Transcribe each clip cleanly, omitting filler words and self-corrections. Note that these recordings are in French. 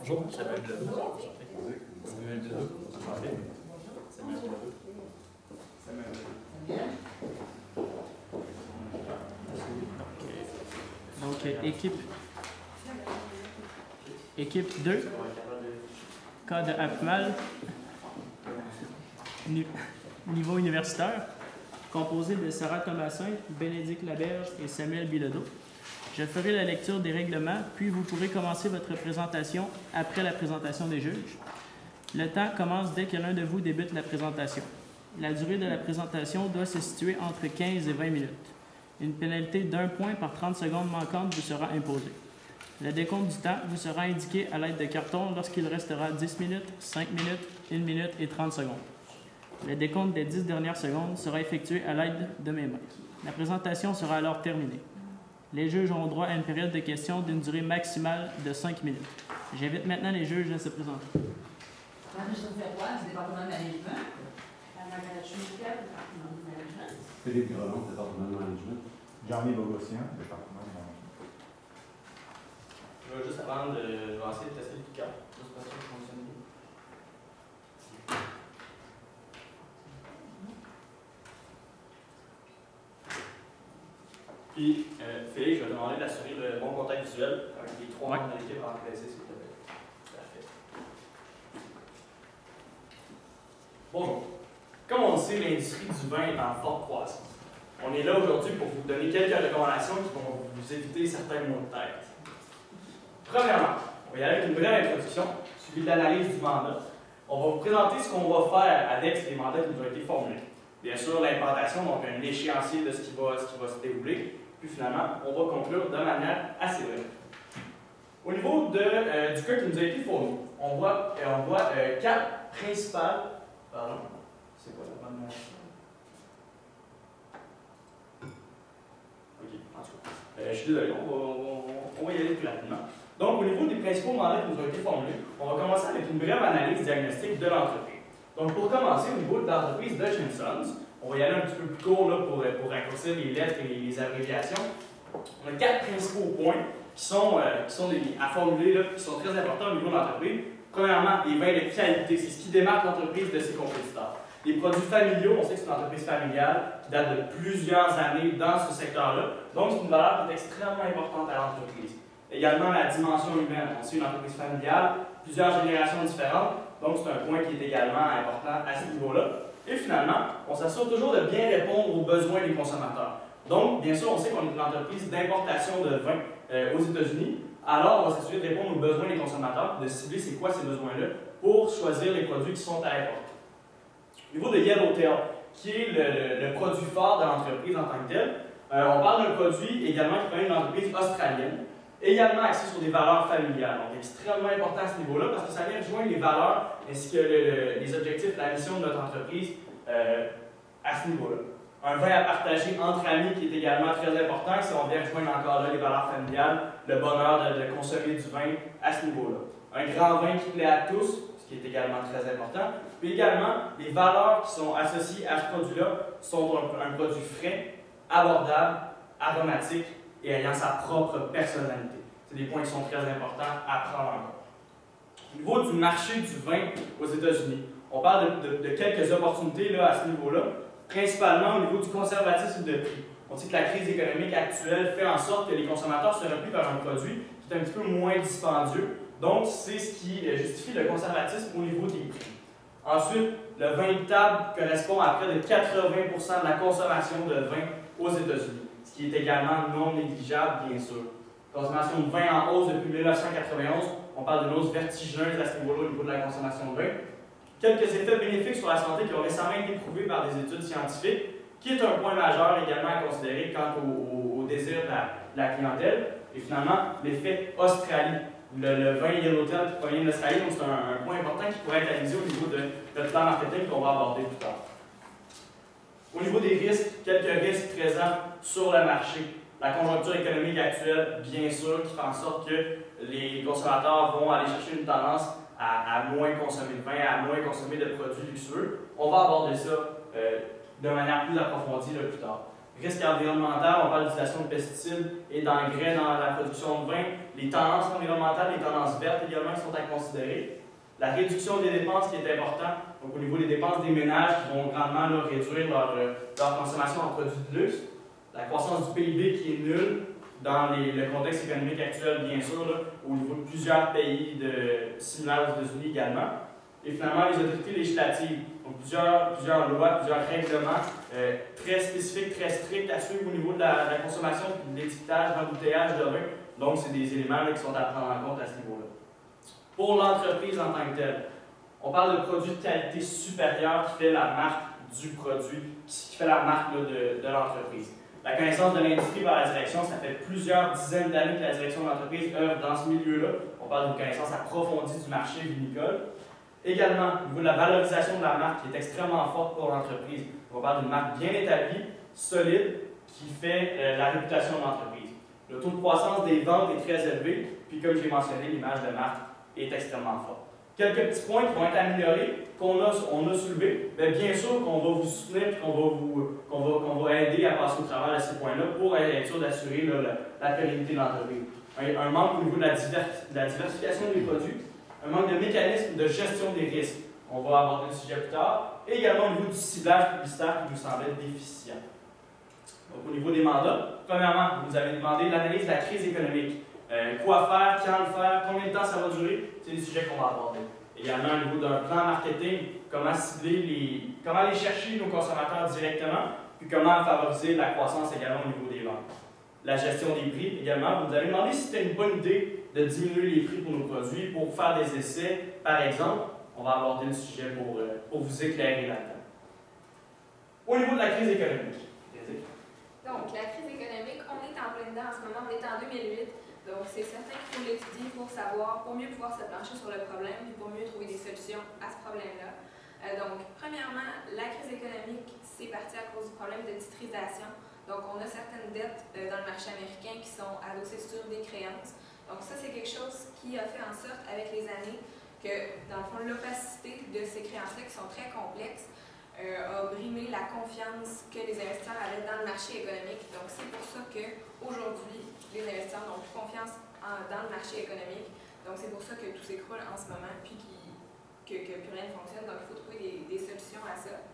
Bonjour, Samuel Bilodeau. Samuel Bilodeau. Samuel Bilodeau. Samuel Bilodeau. Donc, équipe 2, cas de Apmal, niveau universitaire, composé de Sarah Thomasin, Bénédicte Laberge et Samuel Bilodeau. Je ferai la lecture des règlements, puis vous pourrez commencer votre présentation après la présentation des juges. Le temps commence dès que l'un de vous débute la présentation. La durée de la présentation doit se situer entre 15 et 20 minutes. Une pénalité d'1 point par 30 secondes manquantes vous sera imposée. Le décompte du temps vous sera indiqué à l'aide de cartons lorsqu'il restera 10 minutes, 5 minutes, 1 minute et 30 secondes. Le décompte des 10 dernières secondes sera effectué à l'aide de mes mains. La présentation sera alors terminée. Les juges ont droit à une période de questions d'une durée maximale de 5 minutes. J'invite maintenant les juges à se présenter. Marie-Josée Roy, du département de management. Margaret Schmidt, département de management. Philippe Grelon, département de management. Jean-Mi Bogossian, département de management. Je vais juste avant de. Je vais essayer de tester le cas. Juste parce que ça fonctionne bien. Puis, Félix, je vais te demander d'assurer le bon contact visuel avec les trois membres de l'équipe en classé, s'il te plaît. Parfait. Bonjour. Comme on le sait, l'industrie du vin est en forte croissance. On est là aujourd'hui pour vous donner quelques recommandations qui vont vous éviter certains maux de tête. Premièrement, on va y aller avec une brève introduction, suivie de l'analyse du mandat. On va vous présenter ce qu'on va faire avec les mandats qui nous ont été formulés. Bien sûr, l'implantation, donc un échéancier de ce qui va se dérouler. Puis finalement, on va conclure de manière assez brève. Au niveau du cas qui nous a été fourni, on voit 4 principales. Pardon, c'est quoi la bonne mention? Ok, en tout cas. Je suis désolé, on va y aller plus rapidement. Donc, au niveau des principaux mandats qui nous ont été formulés, on va commencer avec une brève analyse diagnostique de l'entreprise. Donc, pour commencer, au niveau de l'entreprise de Sons, on va y aller un petit peu plus court là, pour raccourcir les lettres et les abréviations. On a 4 principaux points qui sont à formuler, là, qui sont très importants au niveau de l'entreprise. Premièrement, les vins de qualité, c'est ce qui démarque l'entreprise de ses compétiteurs. Les produits familiaux, on sait que c'est une entreprise familiale qui date de plusieurs années dans ce secteur-là. Donc, c'est une valeur qui est extrêmement importante à l'entreprise. Également, la dimension humaine. On sait une entreprise familiale, plusieurs générations différentes. Donc, c'est un point qui est également important à ce niveau-là. Et finalement, on s'assure toujours de bien répondre aux besoins des consommateurs. Donc, bien sûr, on sait qu'on est une entreprise d'importation de vin aux États-Unis. Alors, on va s'assurer de répondre aux besoins des consommateurs, de cibler c'est quoi ces besoins-là pour choisir les produits qui sont à importer. Au niveau de Yellowtail, qui est le produit fort de l'entreprise en tant que tel, on parle d'un produit également qui provient d'une entreprise australienne, également axé sur des valeurs familiales. Donc, extrêmement important à ce niveau-là parce que ça vient rejoindre les valeurs ainsi que les objectifs, la mission de notre entreprise à ce niveau-là. Un vin à partager entre amis qui est également très important, si on vient rejoindre encore là les valeurs familiales, le bonheur de consommer du vin à ce niveau-là. Un grand vin qui plaît à tous, ce qui est également très important. Puis également, les valeurs qui sont associées à ce produit-là sont un produit frais, abordable, aromatique et ayant sa propre personnalité. C'est des points qui sont très importants à prendre en compte. Au niveau du marché du vin aux États-Unis, on parle de quelques opportunités là, à ce niveau-là, principalement au niveau du conservatisme de prix. On sait que la crise économique actuelle fait en sorte que les consommateurs se replient vers un produit qui est un petit peu moins dispendieux. Donc, c'est ce qui justifie le conservatisme au niveau des prix. Ensuite, le vin de table correspond à près de 80% de la consommation de vin aux États-Unis, ce qui est également non négligeable, bien sûr. Consommation de vin en hausse depuis 1991, on parle d'une hausse vertigineuse à ce niveau-là au niveau de la consommation de vin. Quelques effets bénéfiques sur la santé qui ont récemment été prouvés par des études scientifiques, qui est un point majeur également à considérer quant au désir de la clientèle. Et finalement, l'effet Australie. Le vin Yellowtail qui provient de l'Australie, donc c'est un point important qui pourrait être analysé au niveau de notre plan marketing qu'on va aborder plus tard. Au niveau des risques, quelques risques présents sur le marché. La conjoncture économique actuelle, bien sûr, qui fait en sorte que les consommateurs vont aller chercher une tendance à moins consommer de vin, à moins consommer de produits luxueux. On va aborder ça de manière plus approfondie là, plus tard. Risque environnemental, on parle d'utilisation de pesticides et d'engrais dans la production de vin. Les tendances environnementales, les tendances vertes également qui sont à considérer. La réduction des dépenses qui est important, donc au niveau des dépenses des ménages qui vont grandement là, réduire leur consommation en produits de luxe. La croissance du PIB qui est nulle dans le contexte économique actuel, bien sûr, là, au niveau de plusieurs pays similaires aux États-Unis également. Et finalement, les autorités législatives. Donc, plusieurs lois, plusieurs règlements très spécifiques, très stricts à suivre au niveau de la consommation, de l'étiquetage, de l'embouteillage de vin. Donc, c'est des éléments là, qui sont à prendre en compte à ce niveau-là. Pour l'entreprise en tant que telle, on parle de produits de qualité supérieure qui fait la marque du produit, qui fait la marque là, de l'entreprise. La connaissance de l'industrie par la direction, ça fait plusieurs dizaines d'années que la direction de l'entreprise œuvre dans ce milieu-là. On parle d'une connaissance approfondie du marché vinicole. Également, au niveau de la valorisation de la marque qui est extrêmement forte pour l'entreprise. On parle d'une marque bien établie, solide, qui fait la réputation de l'entreprise. Le taux de croissance des ventes est très élevé, puis comme j'ai mentionné, l'image de marque est extrêmement forte. Quelques petits points qui vont être améliorés, qu'on a soulevés, mais bien sûr qu'on va vous soutenir et qu'on va aider à passer au travers de ces points-là pour être sûr d'assurer la pérennité de l'entreprise. Un manque au niveau de la diversification des produits, un manque de mécanisme de gestion des risques. On va aborder le sujet plus tard. Et également au niveau du ciblage publicitaire qui nous semblait déficient. Donc, au niveau des mandats, premièrement, vous nous avez demandé l'analyse de la crise économique. Quoi faire, quand le faire, combien de temps ça va durer, c'est des sujets qu'on va aborder. Également, au niveau d'un plan marketing, comment aller chercher nos consommateurs directement, puis comment favoriser la croissance également au niveau des ventes. La gestion des prix également. Vous nous avez demandé si c'était une bonne idée de diminuer les prix pour nos produits, pour faire des essais, par exemple. On va aborder le sujet pour vous éclairer là-dedans. Au niveau de la crise économique. Donc, la crise économique, on est en plein dedans en ce moment, on est en 2008. Donc, c'est certain qu'il faut l'étudier pour savoir, pour mieux pouvoir se pencher sur le problème et pour mieux trouver des solutions à ce problème-là. Donc, premièrement, la crise économique, c'est parti à cause du problème de titrisation. Donc, on a certaines dettes dans le marché américain qui sont adossées sur des créances. Donc, ça, c'est quelque chose qui a fait en sorte, avec les années, que, dans le fond, l'opacité de ces créances-là, qui sont très complexes, a brimé la confiance que les investisseurs avaient dans le marché économique. Donc, c'est pour ça qu'aujourd'hui, les investisseurs n'ont plus confiance dans le marché économique. Donc, c'est pour ça que tout s'écroule en ce moment, puis que plus rien ne fonctionne. Donc, il faut trouver des solutions à ça.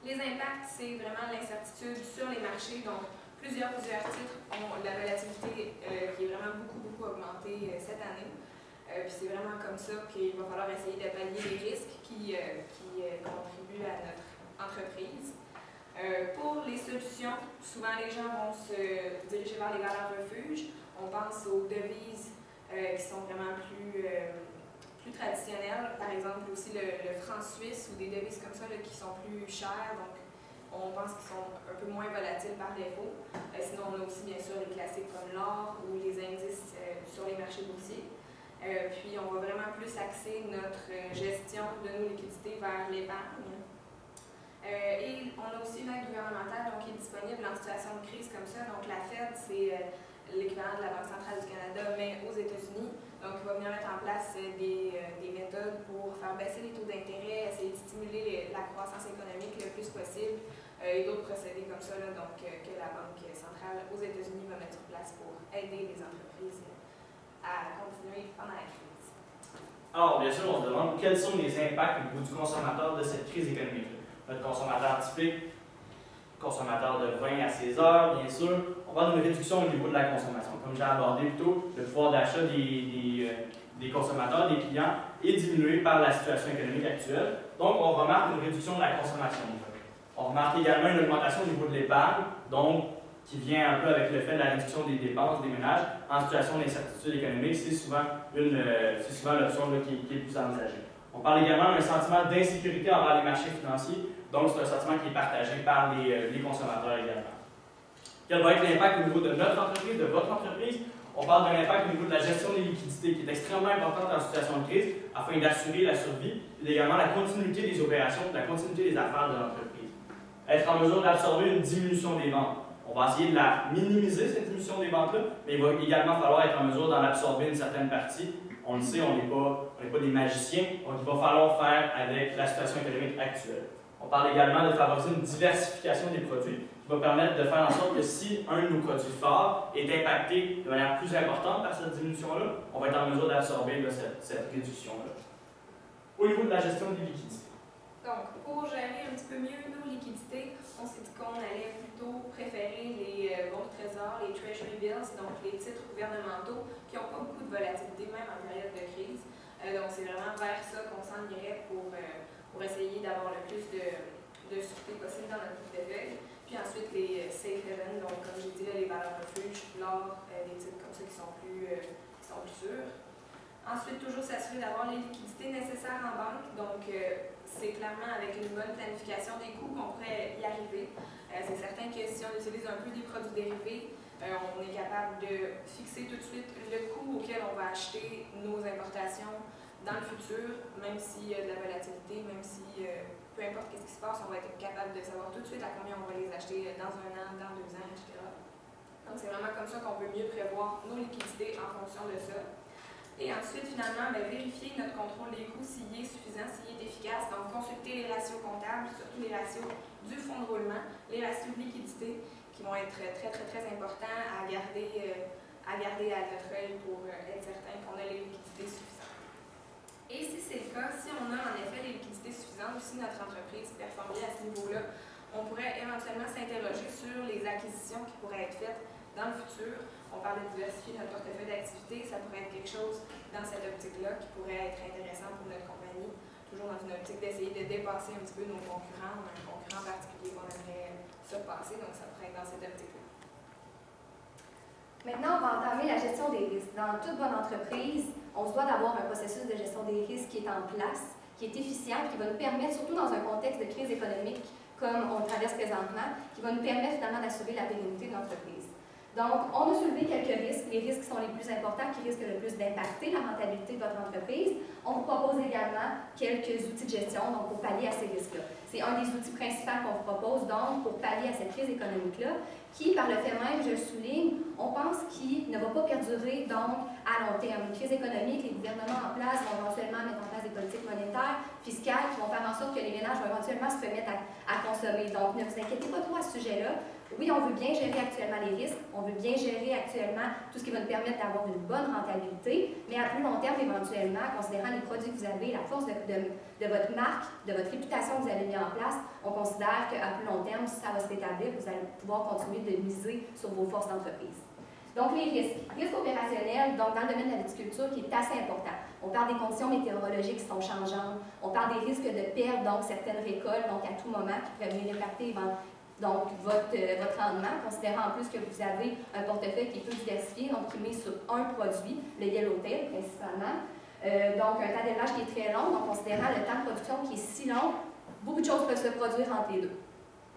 Les impacts, c'est vraiment l'incertitude sur les marchés. Donc, plusieurs titres ont la volatilité qui est vraiment beaucoup augmentée cette année. Puis c'est vraiment comme ça qu'il va falloir essayer de pallier les risques qui contribuent à notre entreprise. Pour les solutions, souvent les gens vont se diriger vers les valeurs refuges. On pense aux devises qui sont vraiment plus traditionnelles. Par exemple, aussi le franc suisse ou des devises comme ça là, qui sont plus chères. Donc, on pense qu'ils sont un peu moins volatiles par défaut. Sinon, on a aussi bien sûr les classiques comme l'or ou les indices sur les marchés boursiers. Puis, on va vraiment plus axer notre gestion de nos liquidités vers l'épargne. Et on a aussi une aide gouvernementale donc, qui est disponible en situation de crise comme ça. Donc, la Fed, c'est l'équivalent de la Banque centrale du Canada, mais aux États-Unis. Donc, il va venir mettre en place des méthodes pour faire baisser les taux d'intérêt, essayer de stimuler la croissance économique le plus possible et d'autres procédés comme ça là, donc, que la Banque centrale aux États-Unis va mettre sur place pour aider les entreprises à continuer pendant la crise. Alors, bien sûr, on se demande quels sont les impacts au niveau du consommateur de cette crise économique. Notre consommateur typique, consommateur de vin à ses heures, bien sûr. On parle d'une réduction au niveau de la consommation. Comme j'ai abordé plus tôt, le pouvoir d'achat des consommateurs, des clients, est diminué par la situation économique actuelle. Donc, on remarque une réduction de la consommation. On remarque également une augmentation au niveau de l'épargne, donc qui vient un peu avec le fait de la réduction des dépenses des ménages en situation d'incertitude économique. C'est souvent l'option qui est plus envisagée. On parle également d'un sentiment d'insécurité envers les marchés financiers, donc c'est un sentiment qui est partagé par les consommateurs également. Quel va être l'impact au niveau de notre entreprise, de votre entreprise? On parle d'un impact au niveau de la gestion des liquidités qui est extrêmement importante en situation de crise afin d'assurer la survie et également la continuité des opérations, la continuité des affaires de l'entreprise. Être en mesure d'absorber une diminution des ventes. On va essayer de la minimiser, cette diminution des ventes-là, mais il va également falloir être en mesure d'en absorber une certaine partie. On le sait, on n'est pas des magiciens, donc il va falloir faire avec la situation économique actuelle. On parle également de favoriser une diversification des produits qui va permettre de faire en sorte que si un de nos produits phares est impacté de manière plus importante par cette diminution-là, on va être en mesure d'absorber cette réduction-là. Au niveau de la gestion des liquidités. Donc, pour gérer un petit peu mieux nos liquidités, on s'est dit qu'on allait plutôt préférer les bons de trésor, les treasury bills, donc les titres gouvernementaux qui n'ont pas beaucoup de volatilité, même en période de crise. Donc, c'est vraiment vers ça qu'on s'en irait pour essayer d'avoir le plus de sûreté possible dans notre portefeuille. Puis ensuite, les safe haven, donc comme j'ai dit, là, les valeurs refuge, l'or, des titres comme ça qui sont plus sûrs. Ensuite, toujours s'assurer d'avoir les liquidités nécessaires en banque. Donc, c'est clairement avec une bonne planification des coûts qu'on pourrait y arriver. C'est certain que si on utilise un peu des produits dérivés, on est capable de fixer tout de suite le coût auquel on va acheter nos importations dans le futur, même s'il y a de la volatilité, même si peu importe ce qui se passe, on va être capable de savoir tout de suite à combien on va les acheter dans 1 an, dans 2 ans, etc. Donc, c'est vraiment comme ça qu'on peut mieux prévoir nos liquidités en fonction de ça. Et ensuite, finalement, vérifier notre contrôle des coûts s'il est suffisant, s'il est efficace. Donc, consulter les ratios comptables, surtout les ratios du fonds de roulement, les ratios de liquidité, qui vont être très, très, très importants à garder à notre œil pour être certain qu'on a les liquidités suffisantes. Et si c'est le cas, si on a en effet les liquidités suffisantes, ou si notre entreprise performe bien à ce niveau-là, on pourrait éventuellement s'interroger sur les acquisitions qui pourraient être faites dans le futur. On parle de diversifier notre portefeuille d'activités, ça pourrait être quelque chose dans cette optique-là qui pourrait être intéressant pour notre compagnie, toujours dans une optique d'essayer de dépasser un petit peu nos concurrents, un concurrent particulier qu'on aimerait surpasser, donc ça pourrait être dans cette optique-là. Maintenant, on va entamer la gestion des risques. Dans toute bonne entreprise, on se doit d'avoir un processus de gestion des risques qui est en place, qui est efficient, qui va nous permettre, surtout dans un contexte de crise économique comme on traverse présentement, qui va nous permettre finalement d'assurer la pérennité de l'entreprise. Donc, on a soulevé quelques risques, les risques qui sont les plus importants, qui risquent le plus d'impacter la rentabilité de votre entreprise. On vous propose également quelques outils de gestion donc pour pallier à ces risques-là. C'est un des outils principaux qu'on vous propose donc pour pallier à cette crise économique-là, qui, par le fait même, je le souligne, on pense qu'il ne va pas perdurer donc à long terme. Une crise économique, les gouvernements en place vont éventuellement mettre en place des politiques monétaires, fiscales, qui vont faire en sorte que les ménages vont éventuellement se remettre à consommer. Donc, ne vous inquiétez pas trop à ce sujet-là. Oui, on veut bien gérer actuellement les risques, on veut bien gérer actuellement tout ce qui va nous permettre d'avoir une bonne rentabilité, mais à plus long terme, éventuellement, considérant les produits que vous avez, la force de votre marque, de votre réputation que vous avez mis en place, on considère qu'à plus long terme, si ça va se rétablir, vous allez pouvoir continuer de miser sur vos forces d'entreprise. Donc, les risques. Risques opérationnels, donc dans le domaine de la viticulture, qui est assez important. On parle des conditions météorologiques qui sont changeantes, on parle des risques de perdre donc certaines récoltes, donc à tout moment, qui pourraient venir impacter donc, votre rendement, considérant en plus que vous avez un portefeuille qui est peu diversifié, donc qui met sur un produit, le yellowtail principalement. Donc, un temps d'élevage qui est très long, donc considérant le temps de production qui est si long, beaucoup de choses peuvent se produire entre les deux.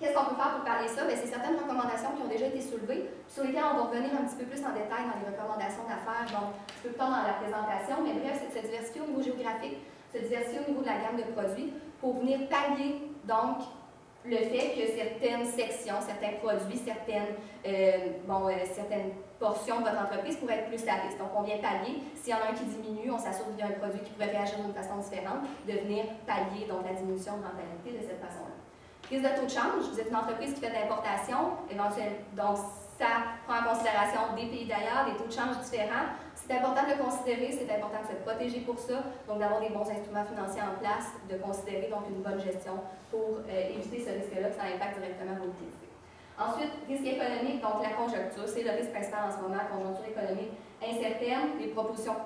Qu'est-ce qu'on peut faire pour parler de ça? C'est certaines recommandations qui ont déjà été soulevées, sur lesquelles on va revenir un petit peu plus en détail dans les recommandations d'affaires, donc un petit peu plus tard dans la présentation, mais bref, c'est de se diversifier au niveau géographique, se diversifier au niveau de la gamme de produits pour venir pallier, donc, le fait que certaines sections, certains produits, certaines portions de votre entreprise pourraient être plus à risque. Donc, on vient pallier. S'il y en a un qui diminue, on s'assure qu'il y a un produit qui pourrait réagir d'une façon différente, de venir pallier donc, la diminution de rentabilité de cette façon-là. Risque de taux de change. Vous êtes une entreprise qui fait de l'importation, éventuellement, donc ça prend en considération des pays d'ailleurs, des taux de change différents. C'est important de le considérer, c'est important de se protéger pour ça, donc d'avoir des bons instruments financiers en place, de considérer donc une bonne gestion pour éviter ce risque-là, que ça impacte directement vos liquidités. Ensuite, risque économique, donc la conjoncture, c'est le risque principal en ce moment, conjoncture économique incertaine. Les propositions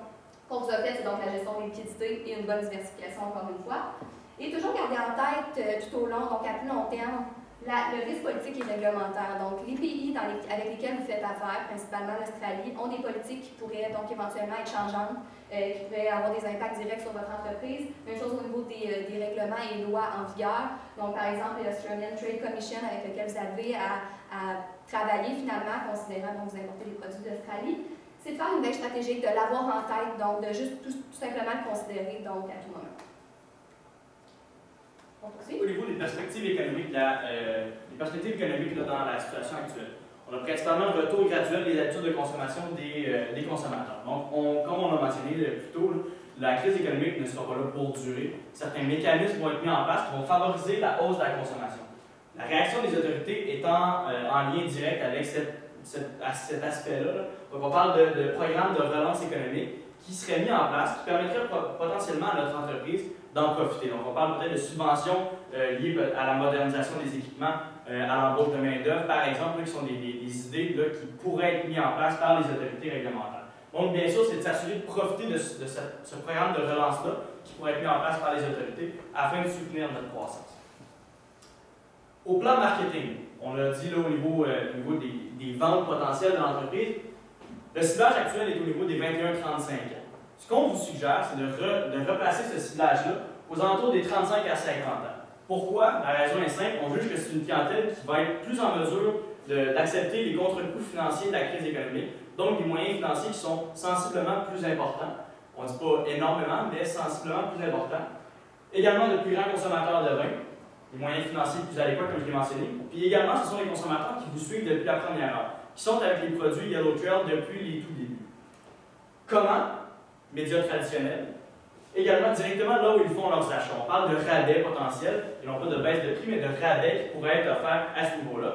qu'on vous a faites, c'est donc la gestion des liquidités et une bonne diversification encore une fois. Et toujours garder en tête tout au long, donc à plus long terme, le risque politique et réglementaire. Donc, les pays avec lesquels vous faites affaire, principalement l'Australie, ont des politiques qui pourraient donc éventuellement être changeantes, qui pourraient avoir des impacts directs sur votre entreprise. Même chose au niveau des règlements et lois en vigueur. Donc, par exemple, l'Australian Trade Commission avec lequel vous avez à travailler finalement, considérant que vous importez des produits d'Australie, c'est de faire une veille stratégique, de l'avoir en tête, donc de juste tout simplement le considérer donc, à tout moment. Au niveau des perspectives économiques, dans la situation actuelle, on a principalement un retour graduel des habitudes de consommation des consommateurs. Donc, comme on a mentionné plus tôt, la crise économique ne sera pas là pour durer. Certains mécanismes vont être mis en place qui vont favoriser la hausse de la consommation. La réaction des autorités étant en lien direct avec cet aspect-là. Donc, on parle de programmes de relance économique qui seraient mis en place, qui permettraient potentiellement à notre entreprise d'en profiter. Donc, on parle peut-être de subventions liées à la modernisation des équipements, à l'embauche de main-d'œuvre, par exemple, qui sont des idées là, qui pourraient être mises en place par les autorités réglementaires. Donc, bien sûr, c'est de s'assurer de profiter de ce programme de relance-là qui pourrait être mis en place par les autorités afin de soutenir notre croissance. Au plan marketing, on l'a dit là, au niveau des ventes potentielles de l'entreprise, le ciblage actuel est au niveau des 21-35 ans. Ce qu'on vous suggère, c'est de replacer ce ciblage-là aux alentours des 35 à 50 ans. Pourquoi? La raison est simple, on juge que c'est une clientèle qui va être plus en mesure d'accepter les contre-coups financiers de la crise économique, donc des moyens financiers qui sont sensiblement plus importants. On ne dit pas énormément, mais sensiblement plus importants. Également de plus grands consommateurs de vin, des moyens financiers plus adéquats, comme je l'ai mentionné. Puis également, ce sont les consommateurs qui vous suivent depuis la première heure, qui sont avec les produits Yellow Trail depuis les tout débuts. Comment? Médias traditionnels. Également directement là où ils font leurs achats. On parle de rabais potentiels, et non pas de baisse de prix, mais de rabais qui pourraient être offerts à ce niveau-là.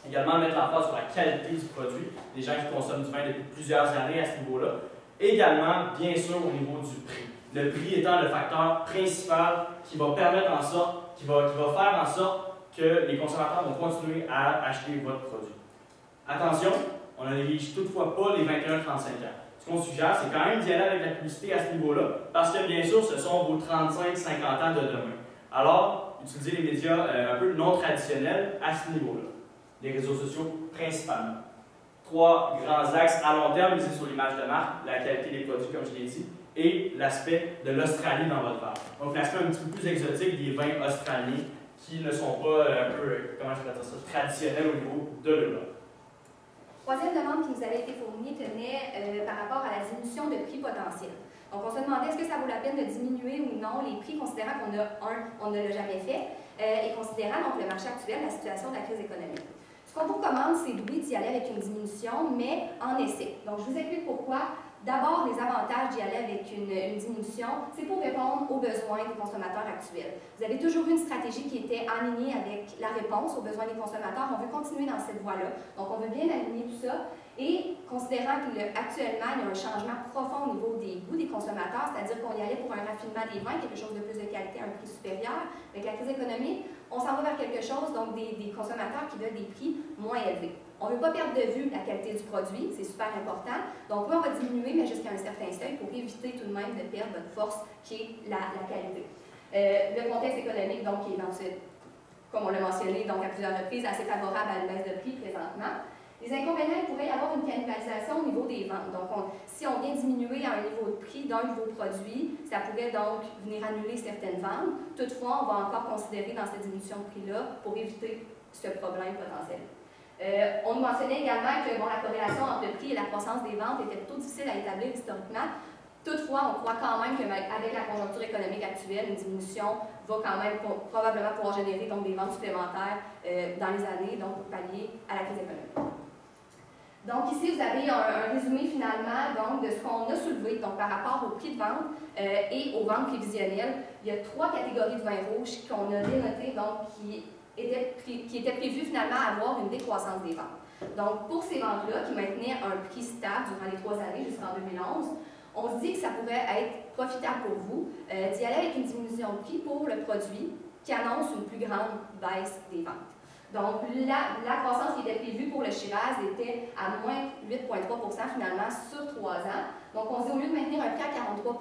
Également mettre l'emphase sur la qualité du produit, des gens qui consomment du vin depuis plusieurs années à ce niveau-là. Également, bien sûr, au niveau du prix. Le prix étant le facteur principal qui va permettre en sorte, qui va faire en sorte que les consommateurs vont continuer à acheter votre produit. Attention, on ne néglige toutefois pas les 21-35 ans. Ce qu'on suggère, c'est quand même d'y aller avec la publicité à ce niveau-là, parce que bien sûr, ce sont vos 35-50 ans de demain. Alors, utilisez les médias un peu non traditionnels à ce niveau-là. Les réseaux sociaux principalement. 3 grands axes à long terme, misez sur l'image de marque, la qualité des produits, comme je l'ai dit, et l'aspect de l'Australie dans votre verre. Donc, l'aspect un petit peu plus exotique des vins australiens qui ne sont pas un peu, comment je peux dire ça, traditionnels au niveau de l'Europe. Troisième demande qui nous avait été fournie tenait par rapport à la diminution de prix potentiel. Donc, on se demandait est-ce que ça vaut la peine de diminuer ou non les prix, considérant qu'on on ne l'a jamais fait, et considérant donc le marché actuel, la situation de la crise économique. Ce qu'on vous recommande, c'est d'y aller avec une diminution, mais en essai. Donc, je vous explique pourquoi. D'abord, les avantages d'y aller avec une diminution, c'est pour répondre aux besoins des consommateurs actuels. Vous avez toujours eu une stratégie qui était alignée avec la réponse aux besoins des consommateurs. On veut continuer dans cette voie-là. Donc, on veut bien aligner tout ça. Et considérant qu'actuellement, il y a un changement profond au niveau des goûts des consommateurs, c'est-à-dire qu'on y allait pour un raffinement des vins, quelque chose de plus de qualité à un prix supérieur. Avec la crise économique, on s'en va vers quelque chose, donc des consommateurs qui veulent des prix moins élevés. On ne veut pas perdre de vue la qualité du produit, c'est super important. Donc, oui, on va diminuer, mais jusqu'à un certain seuil pour éviter tout de même de perdre votre force qui est la qualité. Le contexte économique, donc, qui est, comme on l'a mentionné, donc à plusieurs reprises, assez favorable à une baisse de prix présentement. Les inconvénients, il pourrait y avoir une cannibalisation au niveau des ventes. Donc, si on vient diminuer à un niveau de prix d'un nouveau produit, ça pourrait donc venir annuler certaines ventes. Toutefois, on va encore considérer dans cette diminution de prix-là pour éviter ce problème potentiel. On nous mentionnait également que la corrélation entre le prix et la croissance des ventes était plutôt difficile à établir historiquement. Toutefois, on croit quand même qu'avec la conjoncture économique actuelle, une diminution va quand même probablement pouvoir générer donc, des ventes supplémentaires dans les années, donc pour pallier à la crise économique. Donc ici, vous avez un résumé finalement donc, de ce qu'on a soulevé donc, par rapport au prix de vente et aux ventes prévisionnelles. Il y a 3 catégories de vins rouges qu'on a dénotées, donc qui étaient prévues finalement à avoir une décroissance des ventes. Donc pour ces ventes-là, qui maintenaient un prix stable durant les 3 années jusqu'en 2011, on se dit que ça pourrait être profitable pour vous d'y aller avec une diminution de prix pour le produit qui annonce une plus grande baisse des ventes. Donc, la croissance qui était prévue pour le Shiraz était à moins 8,3 finalement sur 3 ans. Donc, on se dit au lieu de maintenir un prix à 43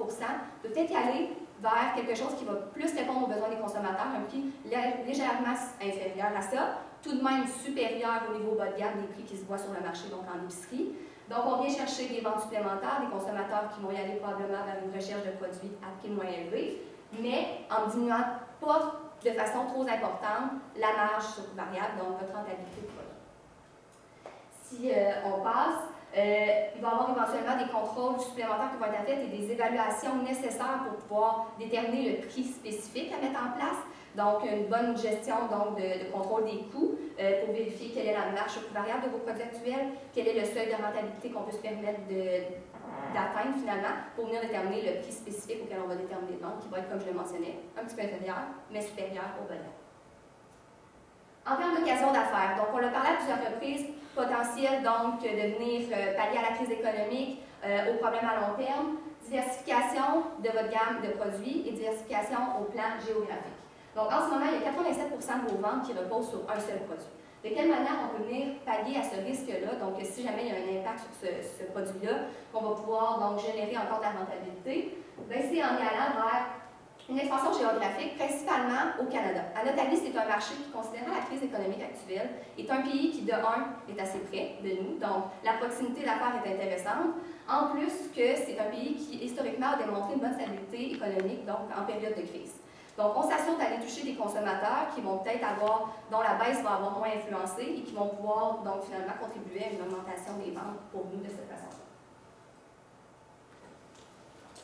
peut-être y aller vers quelque chose qui va plus répondre aux besoins des consommateurs, un prix légèrement inférieur à ça, tout de même supérieur au niveau bas de gamme des prix qui se voient sur le marché, donc en épicerie. Donc, on vient chercher des ventes supplémentaires, des consommateurs qui vont y aller probablement vers une recherche de produits à prix moins élevé, mais en diminuant pas de façon trop importante la marge sur coût variable, donc votre rentabilité de produit. Si on passe, il va y avoir éventuellement des contrôles supplémentaires qui vont être faits et des évaluations nécessaires pour pouvoir déterminer le prix spécifique à mettre en place. Donc, une bonne gestion donc, de contrôle des coûts pour vérifier quelle est la marge sur coût variable de vos produits actuels, quel est le seuil de rentabilité qu'on peut se permettre d'atteindre finalement pour venir déterminer le prix spécifique auquel on va déterminer le vente, qui va être, comme je le mentionnais, un petit peu inférieur, mais supérieur au bas de gamme. En termes d'occasion d'affaires, donc on a parlé à plusieurs reprises, potentiel donc de venir pallier à la crise économique, aux problèmes à long terme, diversification de votre gamme de produits et diversification au plan géographique. Donc en ce moment, il y a 87% de vos ventes qui reposent sur un seul produit. De quelle manière on peut venir pallier à ce risque-là? Donc si jamais il y a un impact sur ce produit-là, qu'on va pouvoir donc générer encore de la rentabilité, c'est en y allant vers une expansion géographique, principalement au Canada. À notre avis, c'est un marché qui, considérant la crise économique actuelle, est un pays qui, de un, est assez près de nous, donc la proximité d'affaires est intéressante. En plus que c'est un pays qui, historiquement, a démontré une bonne stabilité économique, donc en période de crise. Donc, on s'assure d'aller toucher des consommateurs qui vont peut-être avoir, dont la baisse va avoir moins influencé et qui vont pouvoir, donc, finalement, contribuer à une augmentation des ventes pour nous de cette façon-là.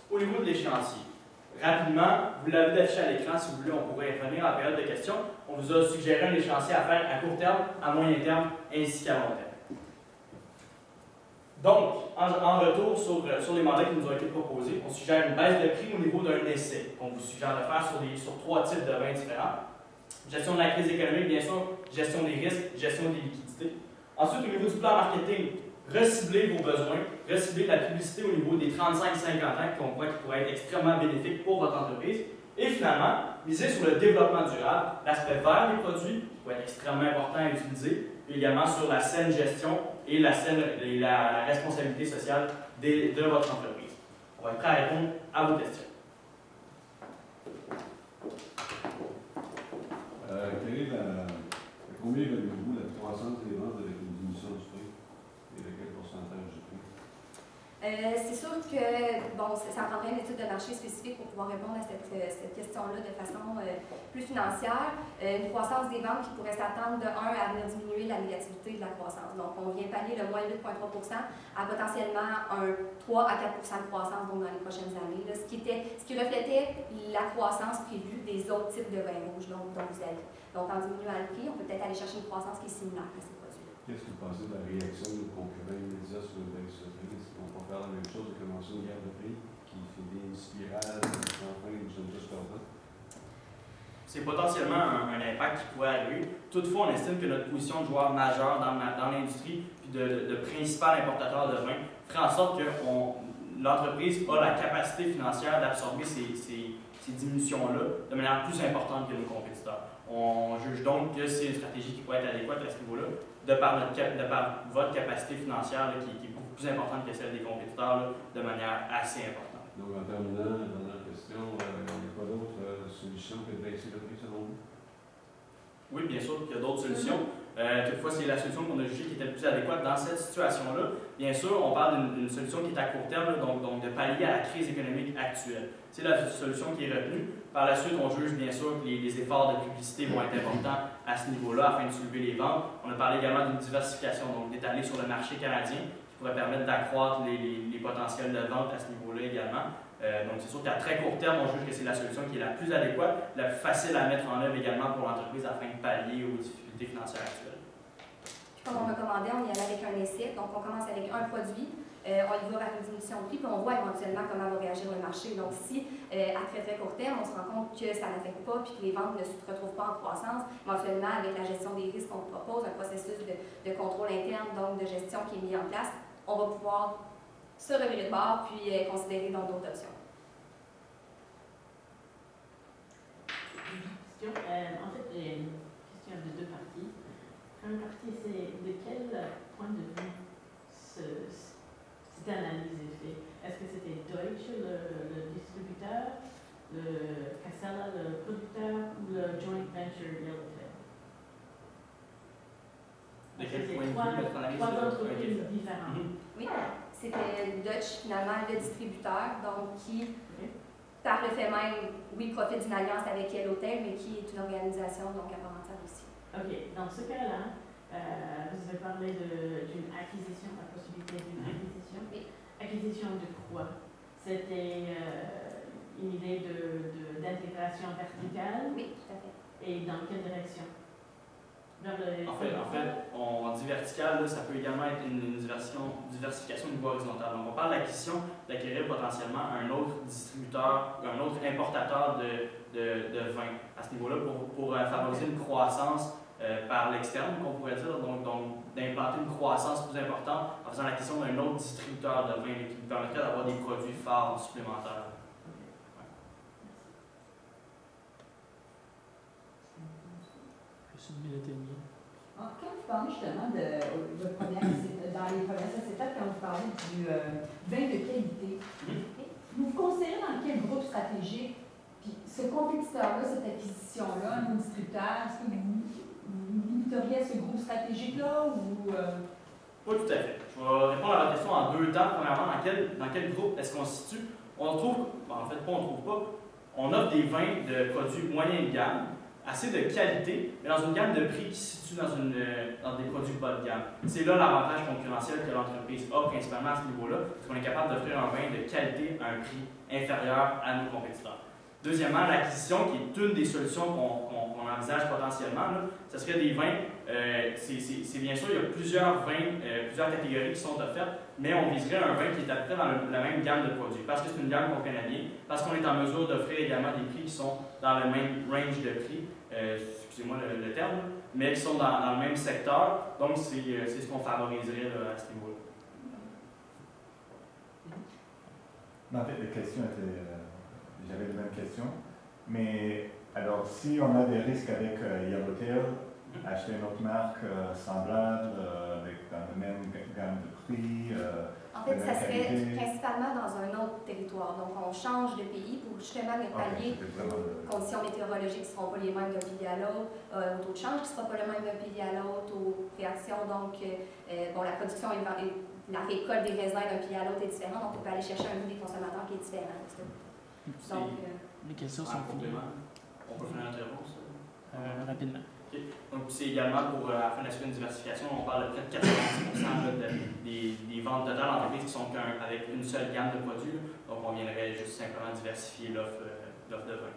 Au niveau de l'échéancier, rapidement, vous l'avez affiché à l'écran, si vous voulez, on pourrait y revenir en période de questions. On vous a suggéré un échéancier à faire à court terme, à moyen terme, ainsi qu'à long terme. Donc, en retour sur les mandats qui nous ont été proposés, on suggère une baisse de prix au niveau d'un essai, qu'on vous suggère de faire sur 3 types de vins différents. Gestion de la crise économique, bien sûr, gestion des risques, gestion des liquidités. Ensuite, au niveau du plan marketing, recibler vos besoins, recibler la publicité au niveau des 35-50 ans qu'on voit qui pourrait être extrêmement bénéfique pour votre entreprise. Et finalement, miser sur le développement durable, l'aspect vert des produits, qui va être extrêmement important à utiliser, puis également sur la saine gestion et la responsabilité sociale de votre entreprise. On va être prêt à répondre à vos questions. Combien évaluez-vous la croissance des ventes avec une diminution du prix et de quel pourcentage du prix? C'est sûr que, bon, ça prendrait une étude de marché spécifique pour pouvoir répondre à cette question-là de façon plus financière. Une croissance des ventes qui pourrait s'attendre de 1 à venir diminuer la négativité de la croissance. Donc, on vient pallier le moins 8,3% à potentiellement un 3 à 4% de croissance donc, dans les prochaines années, là, ce qui reflétait la croissance prévue des autres types de vins rouges dont vous avez. Donc, en diminuant le prix, on peut peut-être aller chercher une croissance qui est similaire à ces produits-là. Qu'est-ce que vous pensez de la réaction de concurrents immédiats sur une baisse de prix? Est-ce qu'on va faire la même chose et commencer une guerre de prix qui fait une spirale sans fin et nous sommes tous contents? C'est potentiellement un impact qui pourrait arriver. Toutefois, on estime que notre position de joueur majeur dans l'industrie puis de principal importateur de vin ferait en sorte que l'entreprise a la capacité financière d'absorber ces diminutions-là de manière plus importante que nos compétiteurs. On juge donc que c'est une stratégie qui pourrait être adéquate à ce niveau-là, de par votre capacité financière là, qui est beaucoup plus importante que celle des compétiteurs là, de manière assez importante. Donc, en terminant, la dernière question, il n'y a pas d'autre solution que de baisser le prix selon vous? Oui, bien sûr qu'il y a d'autres solutions. Toutefois, c'est la solution qu'on a jugée qui était le plus adéquate dans cette situation-là. Bien sûr, on parle d'une solution qui est à court terme, là, donc de pallier à la crise économique actuelle. C'est la solution qui est retenue. Par la suite, on juge bien sûr que les efforts de publicité vont être importants à ce niveau-là afin de soulever les ventes. On a parlé également d'une diversification, donc d'étaler sur le marché canadien qui pourrait permettre d'accroître les potentiels de vente à ce niveau-là également. Donc, c'est sûr qu'à très court terme, on juge que c'est la solution qui est la plus adéquate, la plus facile à mettre en œuvre également pour l'entreprise afin de pallier aux difficultés financières actuelles. Puis, comme on recommandait, on y allait avec un essai. Donc, on commence avec un produit, on y va vers une diminution de prix, puis on voit éventuellement comment va réagir le marché. Donc, si à très très court terme, on se rend compte que ça n'affecte pas, puis que les ventes ne se retrouvent pas en croissance, éventuellement, avec la gestion des risques qu'on propose, un processus de contrôle interne, donc de gestion qui est mis en place, on va pouvoir se revirer de bord, puis considérer donc d'autres options. En fait, j'ai une question de deux parties. La première partie, c'est de quel point de vue cette analyse est faite? Est-ce que c'était Deutsche, le distributeur, le Casella, le producteur, ou le joint venture Yellowtail? De quel point de vue notre analyse? Trois entreprises différentes. Oui, c'était Dutch, finalement, le distributeur, donc qui, par le fait même, oui, profite d'une alliance avec Yellowtail, mais qui est une organisation donc à part entière aussi. OK. Dans ce cas-là, vous avez parlé d'une acquisition, la possibilité d'une acquisition. Oui. Acquisition de quoi? C'était une idée d'intégration verticale? Oui, tout à fait. Et dans quelle direction? En fait, on dit vertical, là, ça peut également être une diversification au niveau horizontal. Donc, on parle d'acquérir potentiellement un autre distributeur, un autre importateur de vin à ce niveau-là pour favoriser une croissance par l'externe, qu'on pourrait dire, donc d'implanter une croissance plus importante en faisant l'acquisition d'un autre distributeur de vin qui nous permettrait d'avoir des produits phares supplémentaires. Quand vous parlez justement dans les premières étapes, quand vous parlez du vin de qualité, vous vous considérez dans quel groupe stratégique? Puis ce compétiteur-là, cette acquisition-là, un distributeur, est-ce que vous limiteriez à ce groupe stratégique-là ou... Pas tout à fait. Je vais répondre à la question en deux temps. Premièrement, dans quel groupe est-ce qu'on se situe? On trouve, en fait, pas on trouve pas, on offre des vins de produits moyens de gamme, assez de qualité, mais dans une gamme de prix qui se situe dans des produits bas de gamme. C'est là l'avantage concurrentiel que l'entreprise a principalement à ce niveau-là, parce qu'on est capable d'offrir un vin de qualité à un prix inférieur à nos compétiteurs. Deuxièmement, l'acquisition, qui est une des solutions qu'on envisage potentiellement, là, ce serait des vins, c'est bien sûr, il y a plusieurs vins, plusieurs catégories qui sont offertes, mais on viserait un vin qui est à peu près dans la même gamme de produits, parce que c'est une gamme qu'on connaît bien, parce qu'on est en mesure d'offrir également des prix qui sont dans le même range de prix, excusez-moi le terme, mais qui sont dans le même secteur, donc c'est ce qu'on favoriserait là, à ce niveau-là. En fait, les questions étaient... J'avais les mêmes questions. Mais alors, si on a des risques avec Yellowtail, acheter une autre marque semblable, dans la même gamme de prix, en fait, ça serait principalement dans un autre territoire. Donc, on change de pays pour justement ne pallier aux conditions météorologiques qui ne seront pas les mêmes d'un pays à l'autre, au taux de change qui ne sera pas le même d'un pays à l'autre, aux réactions. Donc, bon, la production et la récolte des raisins d'un pays à l'autre est différente. Donc, on peut aller chercher un goût des consommateurs qui est différent. Donc, les questions sont finies. On peut faire notre réponse? Rapidement. Okay. Donc, c'est également pour, afin d'assurer une diversification, on parle de près de 90% des ventes totales d'entreprises qui sont avec une seule gamme de produits. Donc, on viendrait juste simplement diversifier l'offre de vin.